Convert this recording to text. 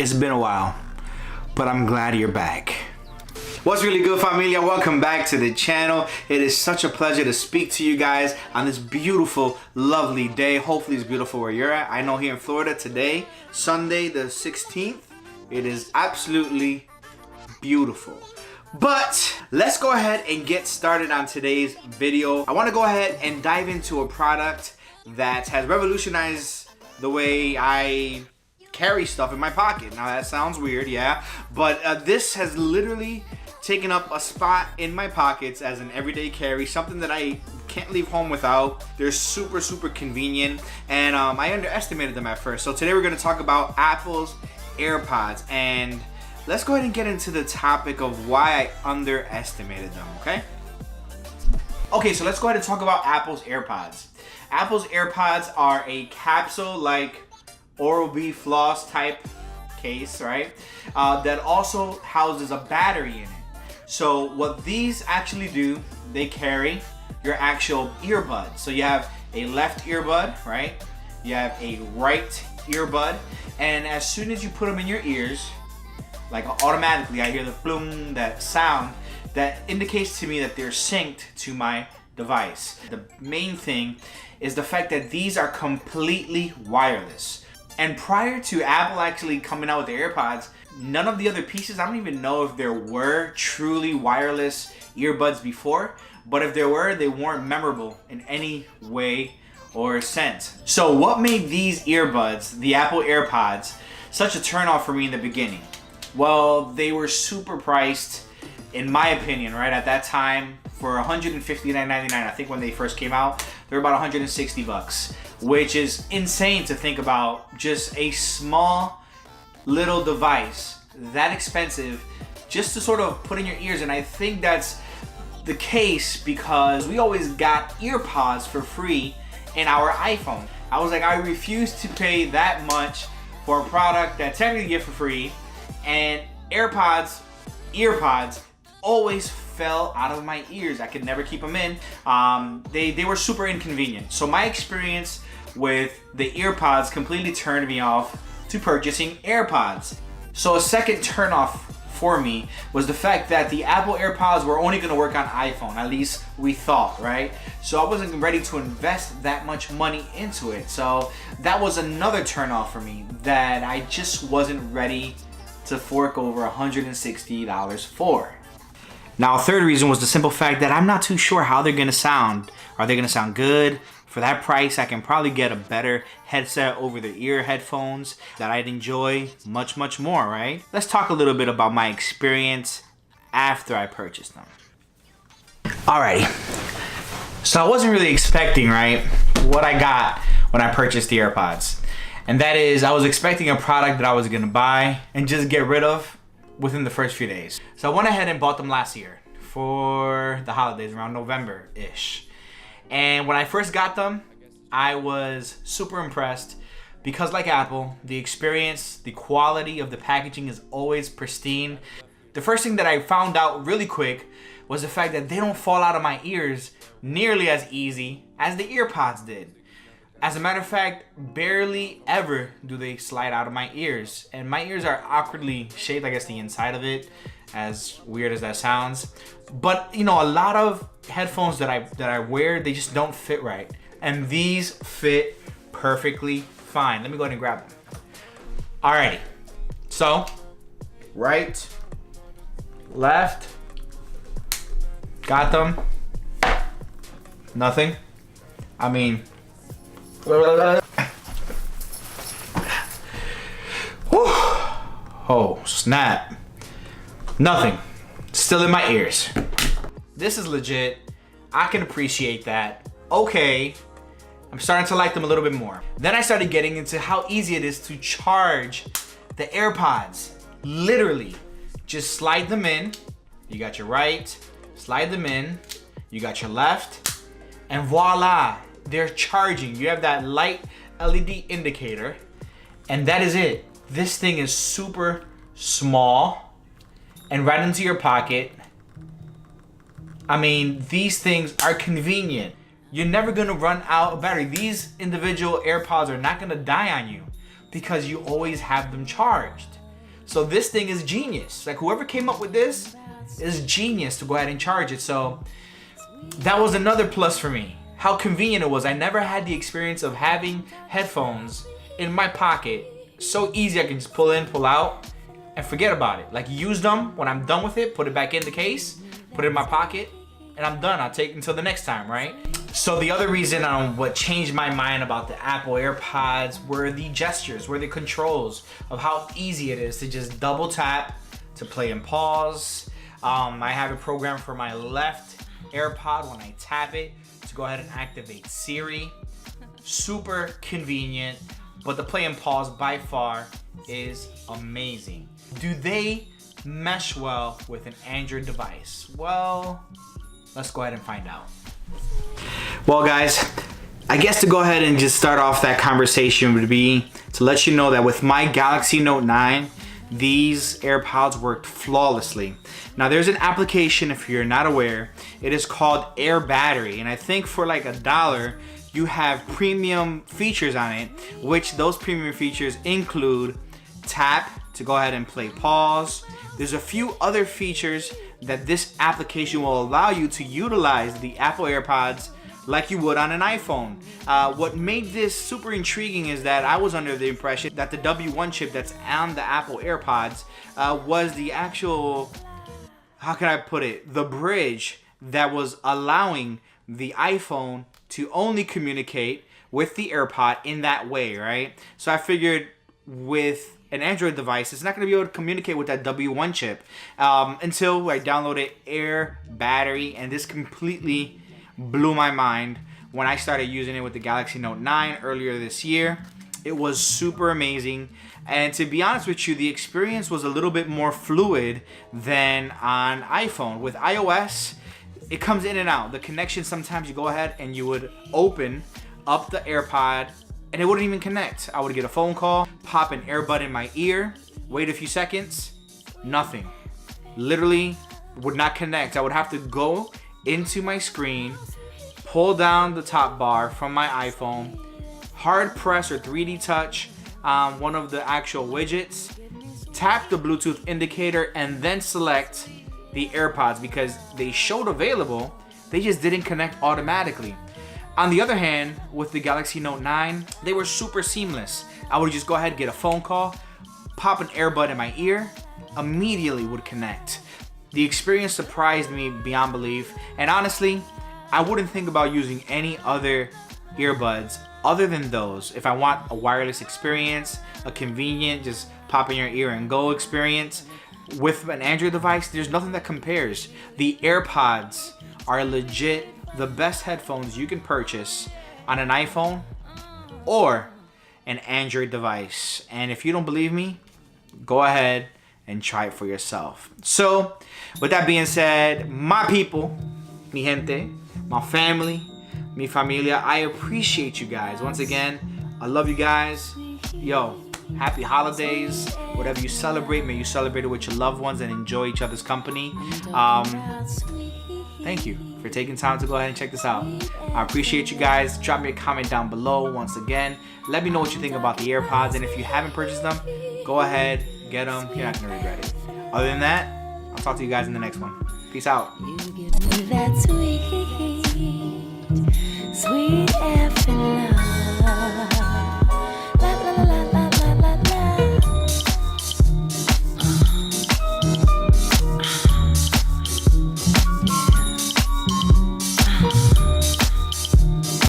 It's been a while, but I'm glad you're back. What's really good, Familia? Welcome back to the channel. It is such a pleasure to speak to you guys on this beautiful, lovely day. Hopefully it's beautiful where you're at. I know here in Florida today, Sunday the 16th, it is absolutely beautiful. But let's go ahead and get started on today's video. I want to go ahead and dive into a product that has revolutionized the way I carry stuff in my pocket. Now that sounds weird, yeah, but this has literally taken up a spot in my pockets as an everyday carry, something that I can't leave home without. They're super convenient, and I underestimated them at first. So today we're going to talk about Apple's AirPods, and let's go ahead and get into the topic of why I underestimated them, okay? Okay, so let's go ahead and talk about Apple's AirPods. Apple's AirPods are a capsule-like Oral-B floss type case, right? That also houses a battery in it. So what these actually do, they carry your actual earbud. So you have a left earbud, right? You have a right earbud, and as soon as you put them in your ears, like automatically I hear the bloom, that sound that indicates to me that they're synced to my device. The main thing is the fact that these are completely wireless. And prior to Apple actually coming out with the AirPods, none of the other pieces, I don't even know if there were truly wireless earbuds before, but if there were, they weren't memorable in any way or sense. So what made these earbuds, the Apple AirPods, such a turnoff for me in the beginning? Well, they were super priced, in my opinion, right? At that time, for $159.99, I think when they first came out, they were about 160 bucks, which is insane to think about. Just a small little device that expensive just to sort of put in your ears. And I think that's the case because we always got EarPods for free in our iPhone. I was like, I refuse to pay that much for a product that technically you get for free. And earpods always fell out of my ears. I could never keep them in. They were super inconvenient. So my experience with the earpods completely turned me off to purchasing AirPods. So a second turnoff for me was the fact that the Apple AirPods were only gonna work on iPhone, at least we thought, right? So I wasn't ready to invest that much money into it. So that was another turnoff for me that I just wasn't ready to fork over $160 for. Now, a third reason was the simple fact that I'm not too sure how they're gonna sound. Are they gonna sound good? For that price, I can probably get a better headset over the ear headphones that I'd enjoy much more, right? Let's talk a little bit about my experience after I purchased them. Alrighty, so I wasn't really expecting, right, what I got when I purchased the AirPods. And that is, I was expecting a product that I was gonna buy and just get rid of within the first few days. So I went ahead and bought them last year for the holidays, around November-ish. And when I first got them, I was super impressed because, like Apple, the experience, the quality of the packaging is always pristine. The first thing that I found out really quick was the fact that they don't fall out of my ears nearly as easy as the EarPods did. As a matter of fact, barely ever do they slide out of my ears. And my ears are awkwardly shaped, I guess the inside of it, as weird as that sounds. But you know, a lot of headphones that I wear, they just don't fit right. And these fit perfectly fine. Let me go ahead and grab them. Alrighty, so right, left, got them. Nothing. I mean, oh snap. Nothing. Still in my ears. This is legit. I can appreciate that. Okay. I'm starting to like them a little bit more. Then I started getting into how easy it is to charge the AirPods. Literally, just slide them in. You got your right, slide them in. You got your left, and voila, they're charging. You have that light LED indicator, and that is it. This thing is super small and right into your pocket. I mean, these things are convenient. You're never gonna run out of battery. These individual AirPods are not gonna die on you because you always have them charged. So this thing is genius. Like whoever came up with this is genius to go ahead and charge it. So that was another plus for me. How convenient it was. I never had the experience of having headphones in my pocket. So easy, I can just pull in, pull out, and forget about it. Like use them when I'm done with it, put it back in the case, put it in my pocket, and I'm done. I'll take it until the next time, right? So the other reason what changed my mind about the Apple AirPods were the gestures, were the controls of how easy it is to just double tap to play and pause. I have a program for my left AirPod when I tap it to go ahead and activate Siri. Super convenient, but the play and pause by far is amazing. Do they mesh well with an Android device? Well, let's go ahead and find out. Well guys, I guess to go ahead and just start off that conversation would be to let you know that with my Galaxy Note 9, these AirPods worked flawlessly. Now there's an application, if you're not aware, it is called Air Battery, and I think for like $1 you have premium features on it, which those premium features include tap to go ahead and play pause. There's a few other features that this application will allow you to utilize the Apple AirPods like you would on an iPhone. What made this super intriguing is that I was under the impression that the W1 chip that's on the Apple AirPods was the actual, how can I put it, the bridge that was allowing the iPhone to only communicate with the AirPod in that way, right? So I figured with an Android device, it's not going to be able to communicate with that W1 chip until I downloaded Air Battery, and this completely blew my mind when I started using it with the Galaxy Note 9 earlier this year. It was super amazing, and to be honest with you, the experience was a little bit more fluid than on iPhone. With iOS, it comes in and out. The connection, sometimes you go ahead and you would open up the AirPod and it wouldn't even connect. I would get a phone call, pop an earbud in my ear, wait a few seconds, nothing. Literally would not connect. I would have to go into my screen, pull down the top bar from my iPhone, hard press or 3D touch one of the actual widgets, tap the Bluetooth indicator, and then select the AirPods because they showed available, they just didn't connect automatically. On the other hand, with the Galaxy Note 9, they were super seamless. I would just go ahead and get a phone call, pop an earbud in my ear, immediately would connect. The experience surprised me beyond belief, and honestly, I wouldn't think about using any other earbuds other than those. If I want a wireless experience, a convenient, just pop in your ear and go experience, with an Android device, there's nothing that compares. The AirPods are legit the best headphones you can purchase on an iPhone or an Android device. And if you don't believe me, go ahead and try it for yourself. So, with that being said, my people, mi gente, my family, mi familia, I appreciate you guys. Once again, I love you guys. Yo, happy holidays. Whatever you celebrate, may you celebrate it with your loved ones and enjoy each other's company. Thank you for taking time to go ahead and check this out. I appreciate you guys. Drop me a comment down below once again. Let me know what you think about the AirPods, and if you haven't purchased them, go ahead, get them. You're not gonna regret it. Other than that, I'll talk to you guys in the next one. Peace out. You give me that sweet, sweet effing love.